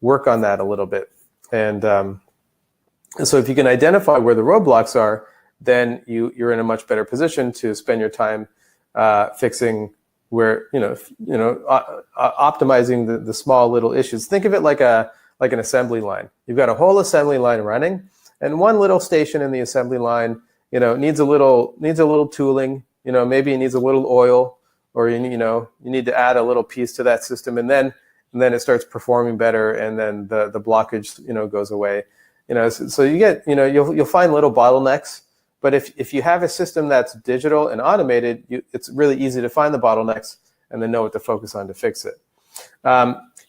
work on that a little bit. And so if you can identify where the roadblocks are, then you're in a much better position to spend your time fixing where, optimizing the small little issues. Think of it like an assembly line. You've got a whole assembly line running, and one little station in the assembly line, needs a little tooling. Maybe it needs a little oil, or you need to add a little piece to that system, and then it starts performing better, and then the blockage goes away. So you get you'll find little bottlenecks. But if you have a system that's digital and automated, it's really easy to find the bottlenecks and then know what to focus on to fix it.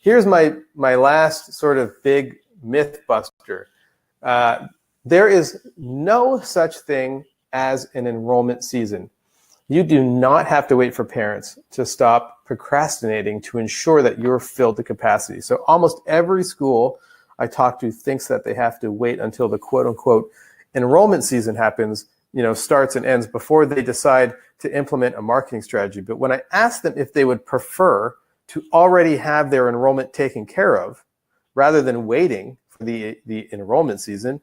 Here's my last sort of big myth buster. There is no such thing as an enrollment season. You do not have to wait for parents to stop procrastinating to ensure that you're filled to capacity. So almost every school I talk to thinks that they have to wait until the quote unquote enrollment season happens, starts and ends before they decide to implement a marketing strategy. But when I ask them if they would prefer to already have their enrollment taken care of rather than waiting for the enrollment season,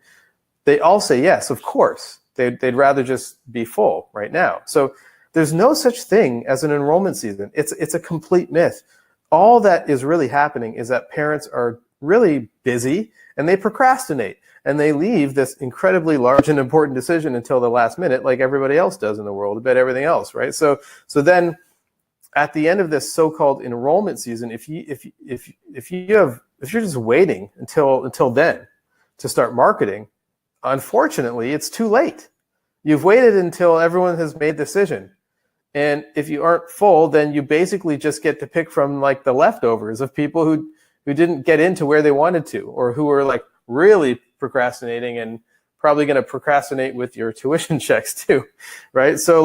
they all say yes, of course. They'd rather just be full right now. So there's no such thing as an enrollment season. It's a complete myth. All that is really happening is that parents are really busy and they procrastinate. And they leave this incredibly large and important decision until the last minute, like everybody else does in the world, about everything else, right? So then, at the end of this so-called enrollment season, if you're just waiting until then to start marketing, unfortunately, it's too late. You've waited until everyone has made a decision, and if you aren't full, then you basically just get to pick from like the leftovers of people who didn't get into where they wanted to, or who were like really procrastinating and probably going to procrastinate with your tuition checks too, right? So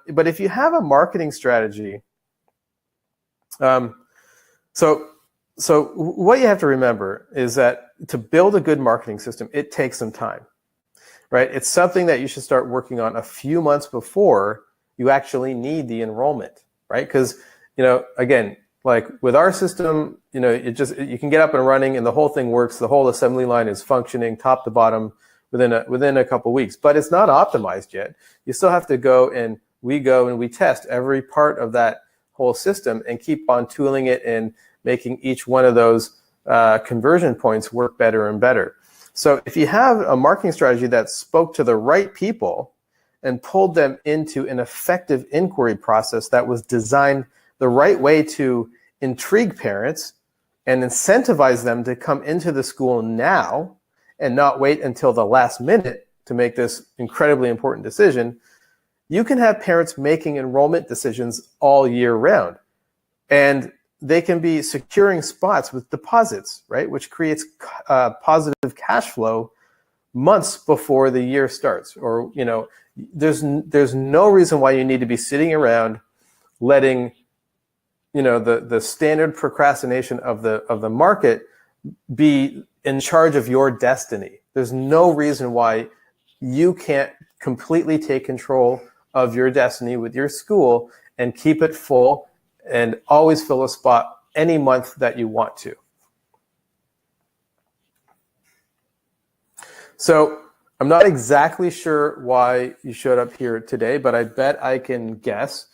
but if you have a marketing strategy, so what you have to remember is that to build a good marketing system, it takes some time, right? It's something that you should start working on a few months before you actually need the enrollment, right? Because, again, like with our system, you can get up and running and the whole thing works. The whole assembly line is functioning top to bottom within a couple weeks, but it's not optimized yet. You still have to go and we test every part of that whole system and keep on tooling it and making each one of those conversion points work better and better. So if you have a marketing strategy that spoke to the right people and pulled them into an effective inquiry process that was designed the right way to intrigue parents and incentivize them to come into the school now and not wait until the last minute to make this incredibly important decision, you can have parents making enrollment decisions all year round. And they can be securing spots with deposits, right, which creates positive cash flow months before the year starts. Or, there's no reason why you need to be sitting around letting the standard procrastination of the market be in charge of your destiny. There's no reason why you can't completely take control of your destiny with your school and keep it full and always fill a spot any month that you want to. So I'm not exactly sure why you showed up here today, but I bet I can guess.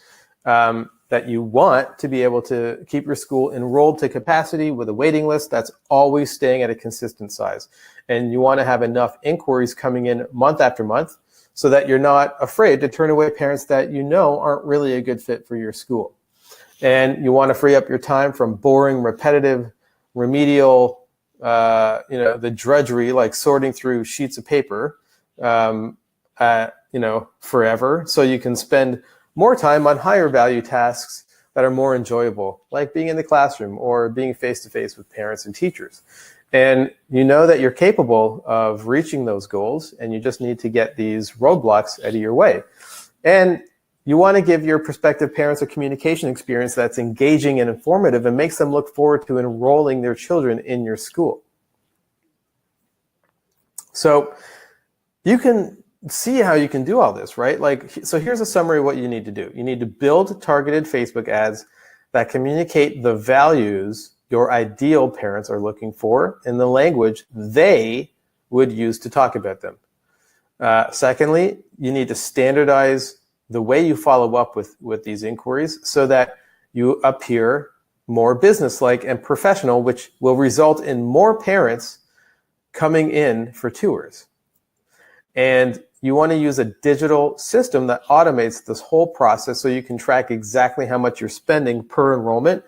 that you want to be able to keep your school enrolled to capacity with a waiting list that's always staying at a consistent size. And you want to have enough inquiries coming in month after month so that you're not afraid to turn away parents that you know aren't really a good fit for your school. And you want to free up your time from boring, repetitive, remedial, the drudgery like sorting through sheets of paper, forever, so you can spend more time on higher value tasks that are more enjoyable, like being in the classroom or being face-to-face with parents and teachers. And you know that you're capable of reaching those goals, and you just need to get these roadblocks out of your way. And you want to give your prospective parents a communication experience that's engaging and informative and makes them look forward to enrolling their children in your school. So you can see how you can do all this, right? So here's a summary of what you need to do. You need to build targeted Facebook ads that communicate the values your ideal parents are looking for in the language they would use to talk about them. Secondly, you need to standardize the way you follow up with these inquiries so that you appear more businesslike and professional, which will result in more parents coming in for tours. And you want to use a digital system that automates this whole process so you can track exactly how much you're spending per enrollment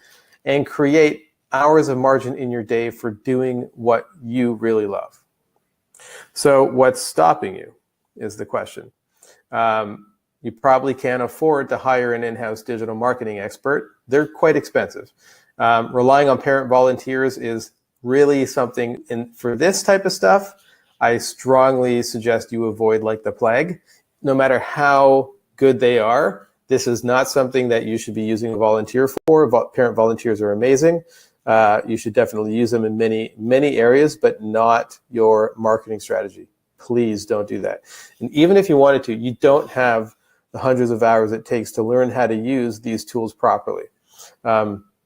and create hours of margin in your day for doing what you really love. So what's stopping you is the question. You probably can't afford to hire an in-house digital marketing expert. They're quite expensive. Relying on parent volunteers is really something, for this type of stuff, I strongly suggest you avoid like the plague. No matter how good they are, this is not something that you should be using a volunteer for. Parent volunteers are amazing. You should definitely use them in many, many areas, but not your marketing strategy. Please don't do that. And even if you wanted to, you don't have the hundreds of hours it takes to learn how to use these tools properly.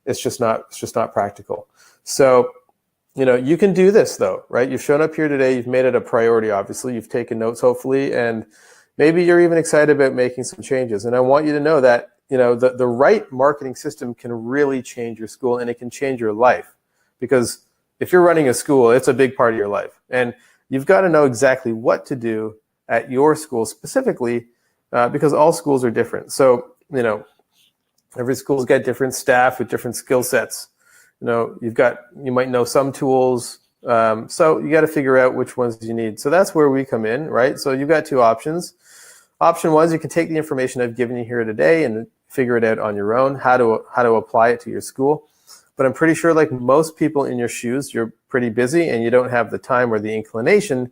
It's just not practical. So, you can do this though, right? You've shown up here today. You've made it a priority, obviously. You've taken notes, hopefully, and maybe you're even excited about making some changes. And I want you to know that, the right marketing system can really change your school, and it can change your life. Because if you're running a school, it's a big part of your life. And you've got to know exactly what to do at your school specifically, because all schools are different. So, every school's got different staff with different skill sets. You might know some tools, so you got to figure out which ones you need. So that's where we come in, right? So you've got two options. Option one is you can take the information I've given you here today and figure it out on your own, how to apply it to your school. But I'm pretty sure, like most people in your shoes, you're pretty busy and you don't have the time or the inclination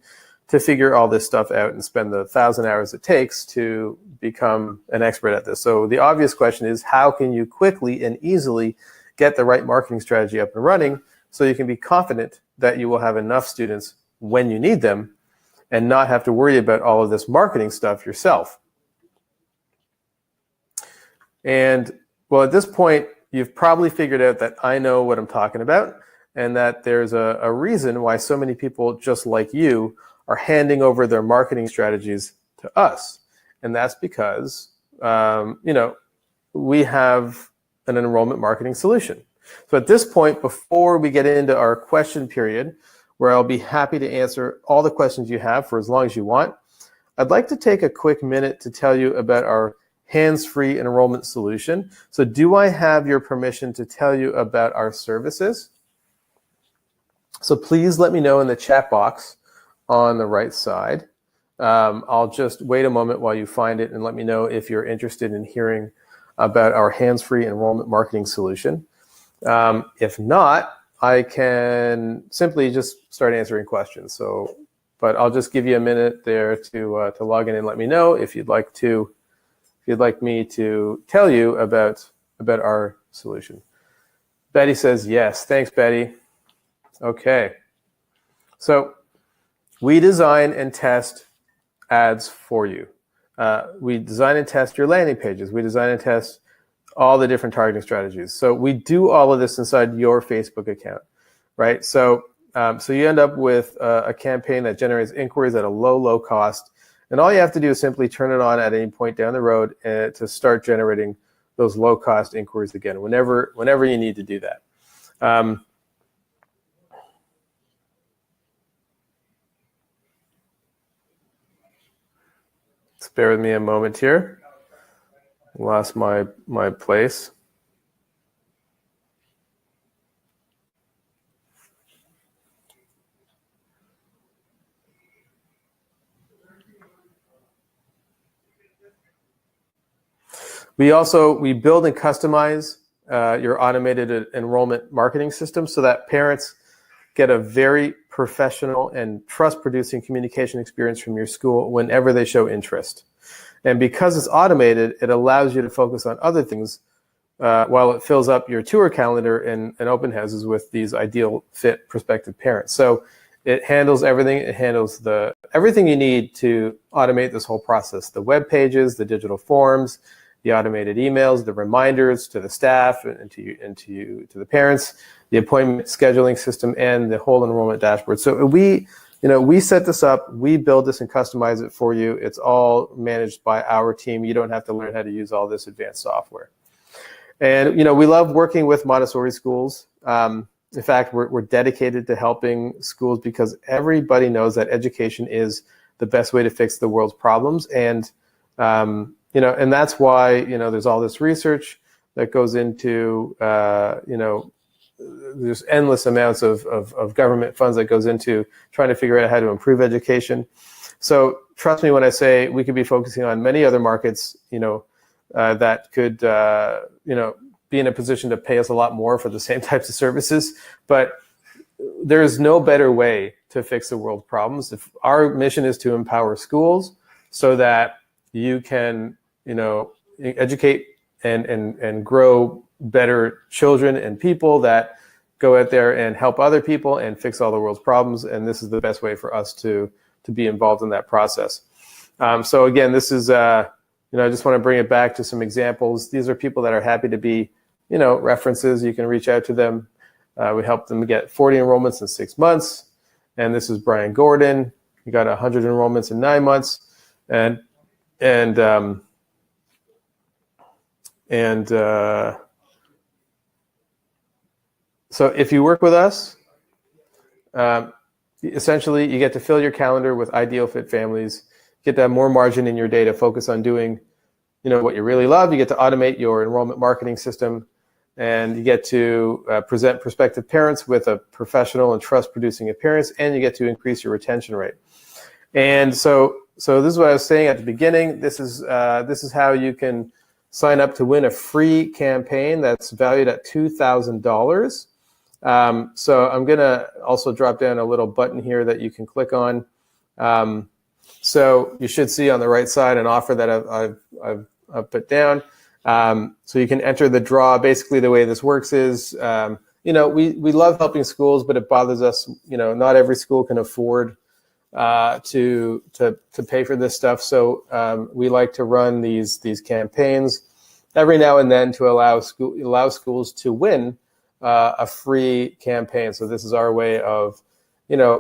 to figure all this stuff out and spend the 1,000 hours it takes to become an expert at this. So the obvious question is, how can you quickly and easily get the right marketing strategy up and running so you can be confident that you will have enough students when you need them and not have to worry about all of this marketing stuff yourself? And well, at this point, you've probably figured out that I know what I'm talking about, and that there's a reason why so many people just like you are handing over their marketing strategies to us. And that's because, we have an enrollment marketing solution. So at this point, before we get into our question period, where I'll be happy to answer all the questions you have for as long as you want, I'd like to take a quick minute to tell you about our hands-free enrollment solution. So do I have your permission to tell you about our services? So please let me know in the chat box on the right side. I'll just wait a moment while you find it and let me know if you're interested in hearing about our hands-free enrollment marketing solution. If not, I can simply just start answering questions. But I'll just give you a minute there to log in and let me know if you'd like me to tell you about our solution. Betty says yes. Thanks, Betty. Okay. So we design and test ads for you. We design and test your landing pages. We design and test all the different targeting strategies. So we do all of this inside your Facebook account, right? So you end up with a campaign that generates inquiries at a low cost. And all you have to do is simply turn it on at any point down the road to start generating those low-cost inquiries again whenever you need to do that. Just bear with me a moment here. Lost my place. We build and customize your automated enrollment marketing system so that parents get a very professional and trust-producing communication experience from your school whenever they show interest. And because it's automated, it allows you to focus on other things while it fills up your tour calendar and open houses with these ideal fit prospective parents. So it handles everything. It handles everything you need to automate this whole process: the web pages, the digital forms, the automated emails, the reminders to the staff and to the parents, the appointment scheduling system, and the whole enrollment dashboard. So we set this up, we build this and customize it for you. It's all managed by our team. You don't have to learn how to use all this advanced software. And we love working with Montessori schools. In fact, we're dedicated to helping schools because everybody knows that education is the best way to fix the world's problems. And and that's why there's all this research that goes into there's endless amounts of government funds that goes into trying to figure out how to improve education. So trust me when I say we could be focusing on many other markets, that could be in a position to pay us a lot more for the same types of services. But there is no better way to fix the world's problems. If our mission is to empower schools so that you can educate and grow better children and people that go out there and help other people and fix all the world's problems. And this is the best way for us to be involved in that process. So again, this is, I just want to bring it back to some examples. These are people that are happy to be, references. You can reach out to them. We helped them get 40 enrollments in 6 months. And this is Brian Gordon. He got 100 enrollments in 9 months. So if you work with us, essentially you get to fill your calendar with ideal fit families, get to have more margin in your day to focus on doing what you really love. You get to automate your enrollment marketing system, and you get to present prospective parents with a professional and trust-producing appearance, and you get to increase your retention rate. And so this is what I was saying at the beginning. This is how you can sign up to win a free campaign that's valued at $2,000. So I'm going to also drop down a little button here that you can click on. So you should see on the right side an offer that I've put down. So you can enter the draw. Basically, the way this works is, we love helping schools, but it bothers us. Not every school can afford to pay for this stuff. So we like to run these campaigns every now and then to allow schools to win a free campaign. So this is our way of,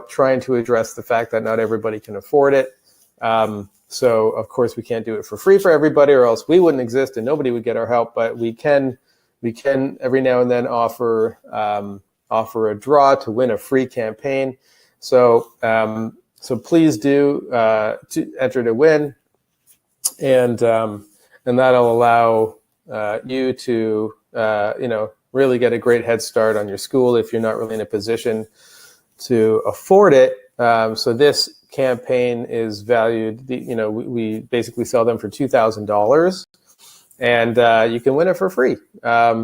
trying to address the fact that not everybody can afford it. So of course we can't do it for free for everybody, or else we wouldn't exist and nobody would get our help. But we can every now and then offer a draw to win a free campaign. So please do to enter to win, and that'll allow you to really get a great head start on your school if you're not really in a position to afford it. So this campaign is valued, we basically sell them for $2,000, and you can win it for free.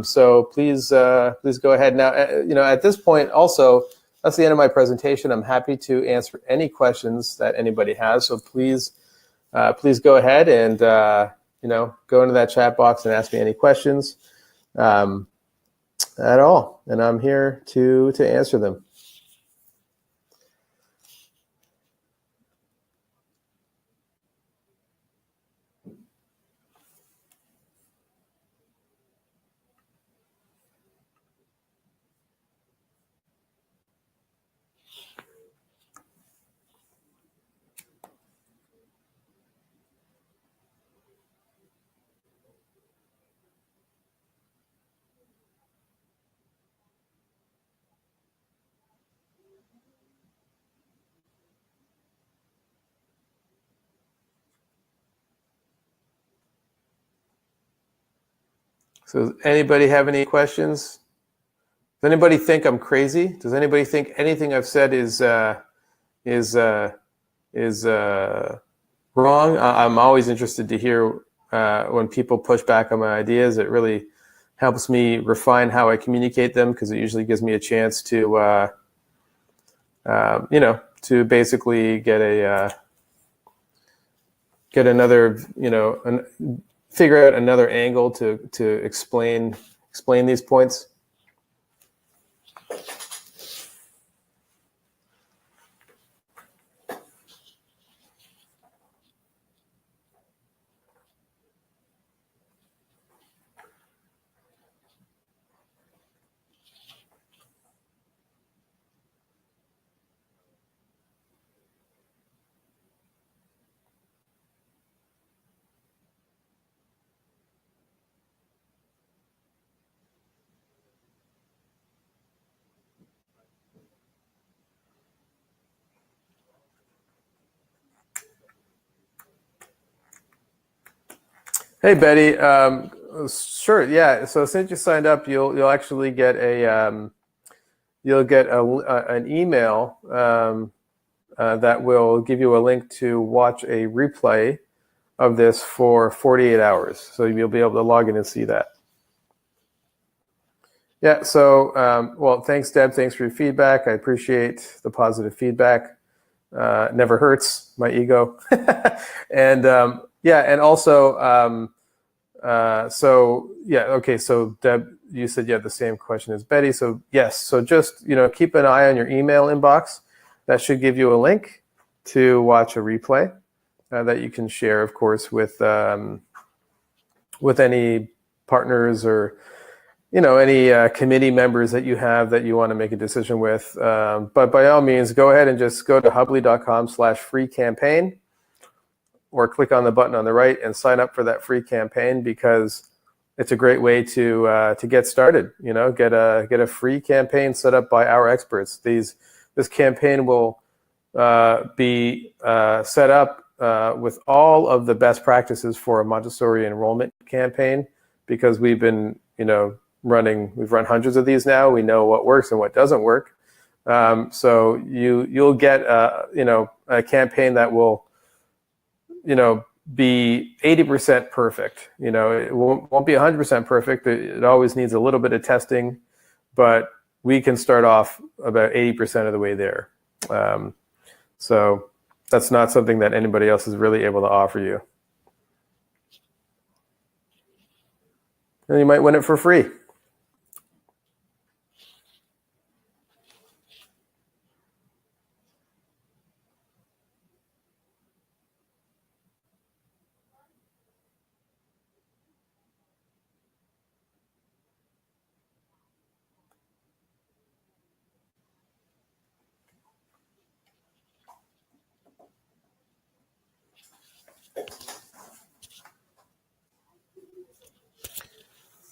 So please go ahead. Now, at this point also, that's the end of my presentation. I'm happy to answer any questions that anybody has. So please go ahead and, go into that chat box and ask me any questions at all. And I'm here to answer them. So does anybody have any questions? Does anybody think I'm crazy? Does anybody think anything I've said is wrong? I'm always interested to hear when people push back on my ideas. It really helps me refine how I communicate them, because it usually gives me a chance to, to basically get another, figure out another angle to explain these points. Hey Betty, sure, yeah. So since you signed up, you'll actually get an email that will give you a link to watch a replay of this for 48 hours. So you'll be able to log in and see that. Yeah. So well, thanks Deb. Thanks for your feedback. I appreciate the positive feedback. Never hurts my ego. And yeah, and also, so yeah, okay. So Deb, you said you had the same question as Betty. So yes. So just keep an eye on your email inbox. That should give you a link to watch a replay that you can share, of course, with any partners or any committee members that you have that you want to make a decision with. But by all means, go ahead and just go to hubbly.com/free campaign, or click on the button on the right and sign up for that free campaign, because it's a great way to get started. Get a free campaign set up by our experts. This campaign will be set up with all of the best practices for a Montessori enrollment campaign, because we've been we've run hundreds of these now. We know what works and what doesn't work. So you'll get a campaign that will be 80% perfect. It won't be 100% perfect. It always needs a little bit of testing, but we can start off about 80% of the way there. So that's not something that anybody else is really able to offer you. And you might win it for free.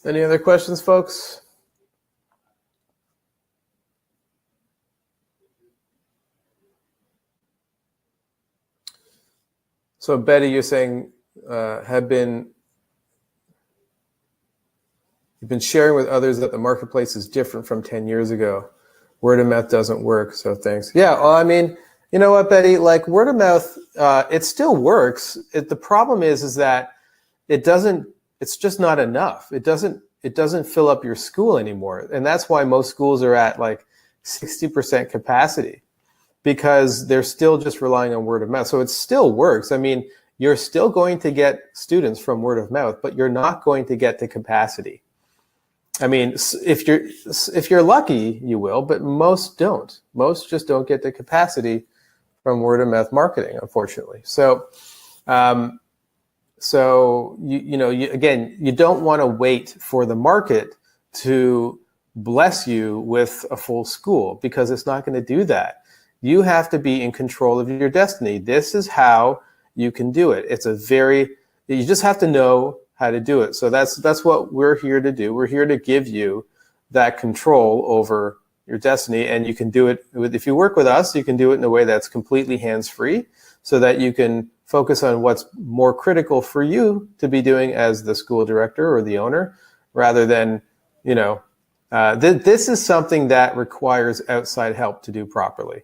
Any other questions, folks? So Betty, you're saying you've been sharing with others that the marketplace is different from 10 years ago. Word of mouth doesn't work, so thanks. Yeah, well, I mean, you know what, Betty? Like, word of mouth, it still works. The problem is that it doesn't. It's just not enough. It doesn't fill up your school anymore, and that's why most schools are at like 60% capacity, because they're still just relying on word of mouth. So it still works. I mean, you're still going to get students from word of mouth, but you're not going to get to capacity. I mean, if you're lucky, you will, but most don't. Most just don't get to capacity from word of mouth marketing, unfortunately. So, you don't want to wait for the market to bless you with a full school, because it's not going to do that. You have to be in control of your destiny. This is how you can do it. You just have to know how to do it. So that's what we're here to do. We're here to give you that control over your destiny, and you can do it if you work with us. You can do it in a way that's completely hands-free, so that you can focus on what's more critical for you to be doing as the school director or the owner, rather than, this is something that requires outside help to do properly.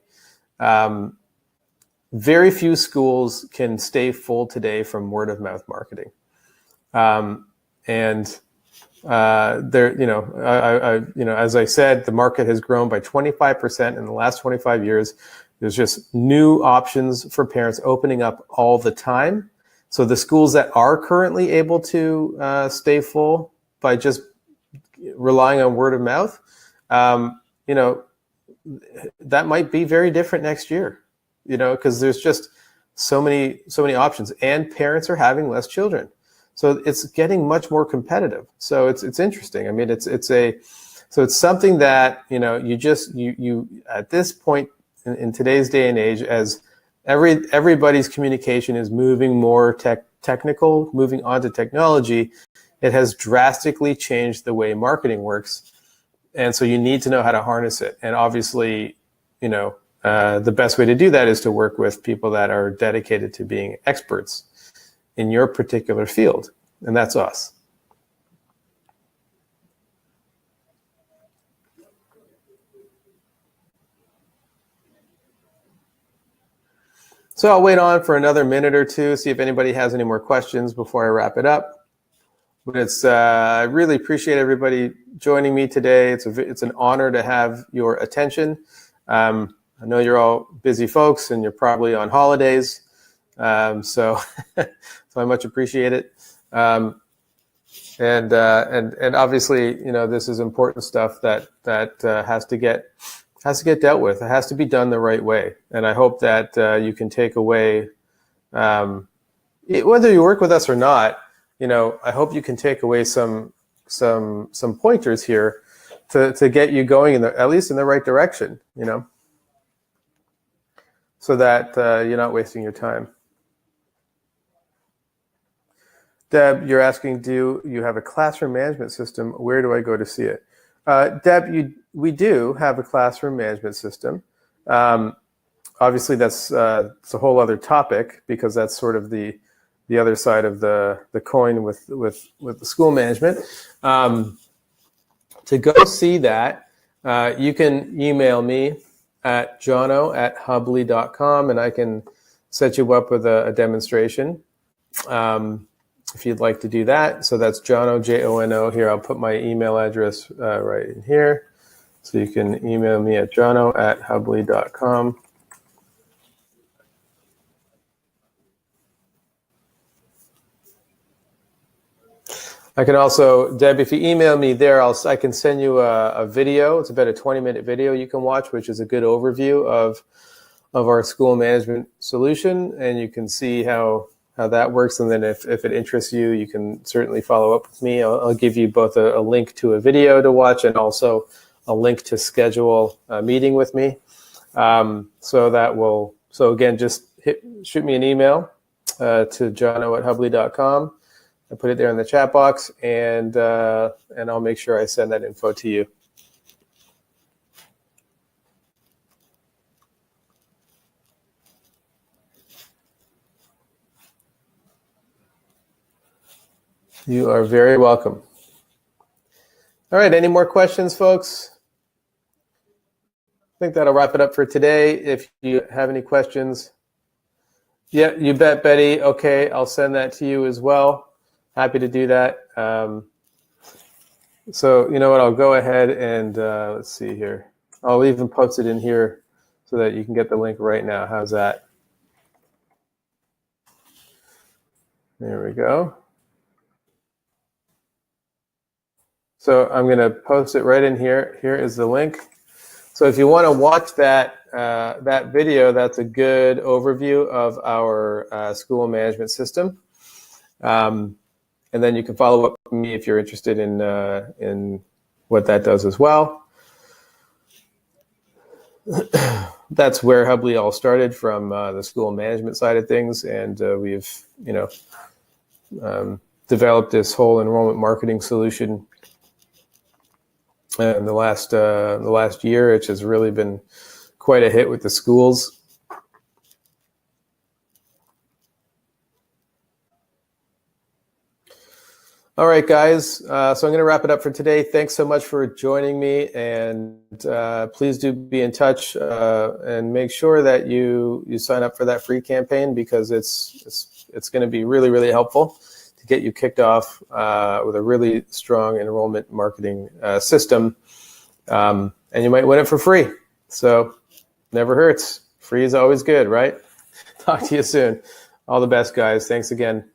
Very few schools can stay full today from word of mouth marketing. And as I said, the market has grown by 25% in the last 25 years. There's just new options for parents opening up all the time. So the schools that are currently able to stay full by just relying on word of mouth, that might be very different next year, because there's just so many options, and parents are having less children. So it's getting much more competitive. So it's interesting. I mean, it's something that, you at this point in today's day and age, as everybody's communication is moving more technical, moving on to technology, it has drastically changed the way marketing works. And so you need to know how to harness it. And obviously, the best way to do that is to work with people that are dedicated to being experts in your particular field, and that's us. So I'll wait on for another minute or two, see if anybody has any more questions before I wrap it up. But I really appreciate everybody joining me today. It's an honor to have your attention. I know you're all busy folks and you're probably on holidays. So I much appreciate it. And obviously, this is important stuff that has to get dealt with. It has to be done the right way. And I hope that you can take away, whether you work with us or not, I hope you can take away some pointers here to get you going at least in the right direction, so that you're not wasting your time. Deb, you're asking, do you have a classroom management system? Where do I go to see it? Deb, we do have a classroom management system. Obviously, that's it's a whole other topic, because that's sort of the other side of the coin with the school management. To go see that, you can email me at jono@hubley.com, and I can set you up with a demonstration. If you'd like to do that. So that's Jono, Jono. Here, I'll put my email address right in here. So you can email me at jono@hubley.com. I can also, Deb, if you email me there, I can send you a video. It's about a 20-minute video you can watch, which is a good overview of our school management solution, and you can see how that works. And then if it interests you, you can certainly follow up with me. I'll give you both a link to a video to watch and also a link to schedule a meeting with me. So again, just shoot me an email to jono@hubley.com. I put it there in the chat box, and I'll make sure I send that info to you. You are very welcome. All right, any more questions, folks? I think that'll wrap it up for today. If you have any questions, yeah, you bet, Betty. Okay, I'll send that to you as well. Happy to do that. So you know what, I'll go ahead and let's see here. I'll even post it in here so that you can get the link right now. How's that? There we go. So I'm going to post it right in here. Here is the link. So if you want to watch that video, that's a good overview of our school management system. And then you can follow up with me if you're interested in what that does as well. That's where Hubley all started, from the school management side of things, and we've developed this whole enrollment marketing solution in the last year, which has really been quite a hit with the schools. All right, guys. So I'm going to wrap it up for today. Thanks so much for joining me, and please do be in touch and make sure that you sign up for that free campaign, because it's going to be really, really helpful to get you kicked off with a really strong enrollment marketing system, and you might win it for free. So never hurts. Free is always good, right? Talk to you soon. All the best, guys. Thanks again.